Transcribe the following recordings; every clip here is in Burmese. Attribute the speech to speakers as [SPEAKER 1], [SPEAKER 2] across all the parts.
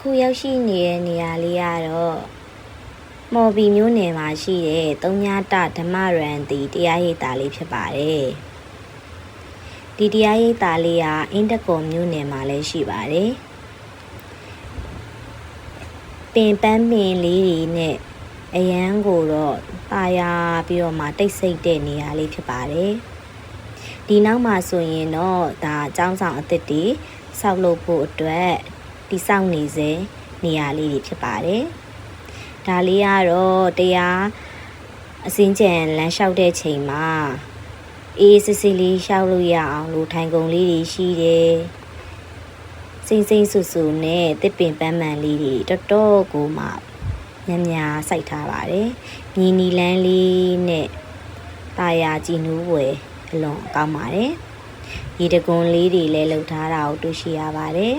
[SPEAKER 1] အခုရောက်ရှိနေတဲ့နေရာလေးကတော့မော်ဘီမျိုးနယ်မှာရှိတဲ့သုံးညတဓမ္မရန်တီတရားရိပ်သာလေးဖြစ်ပါတယ်ဒီတရားရိပ်သာလေးကအင်းတကော်မျိုးနယ်မှာလည်းရှိပါတယ်ပင်ပန်းပင်လေးတွေနဲ့အရန်ကိုတော့ပါရပြီးတော့မှတိတ်ဆိတ်တဲ့နေရာလေးဖြစ်ပါတယ်ဒီနောက်မှာဆိုရင်တော့ဒါအကြောင်းဆောင်အသစ်တွေဆောက်လုပ်ဖို့အတွက်တိစောက်နေစေနေရာလေးတွေဖြစ်ပါတယ်ဒါလေးကတော့တရားအစင်းကျန်လမ်းလျှောက်တဲ့ချိန်မှာအေးစစ်စစ်လေးလျှောက်လို့ရအောင်လို့ထိုင်ကုန်လေးတွေရှိတယ်စိမ့်စိမ့်ဆူဆူနဲ့တစ်ပင်ပန်းမှန်လေးတွေတော်တော်ကိုမှများစိုက်ထားပါတယ်မြင်းနီလန်းလေးနဲ့တာယာကြည်နူးဝယ်အလွန်ကောင်းပါတယ်ရေတကွန်လေးတွေလည်းလှုပ်ထားတာကိုတွေ့ရှိရပါတယ်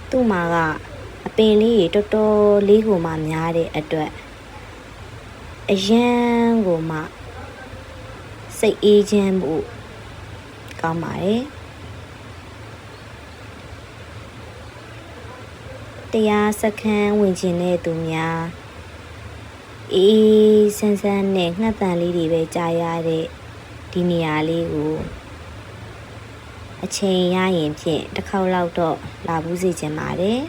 [SPEAKER 1] သူ့မှာကအပင်လေးတွေတော်တော်လေးကိုမှများတဲ့အတွက်အရန်ကိုမှစိတ်အေးချမ်းဖို့ကောင်းပါတယ်တရားစခန်းဝင်ကျင်တဲ့သူများအေးဆန်းဆန်းနဲ့ငှက်တန်လေးတွေပဲကြားရတဲ့ဒီနေရာလေးကိုအချိန်ရရင်ဖြင့်တစ်ခေါက်လောက်တော့လာဘူးစေချင်ပါတယ်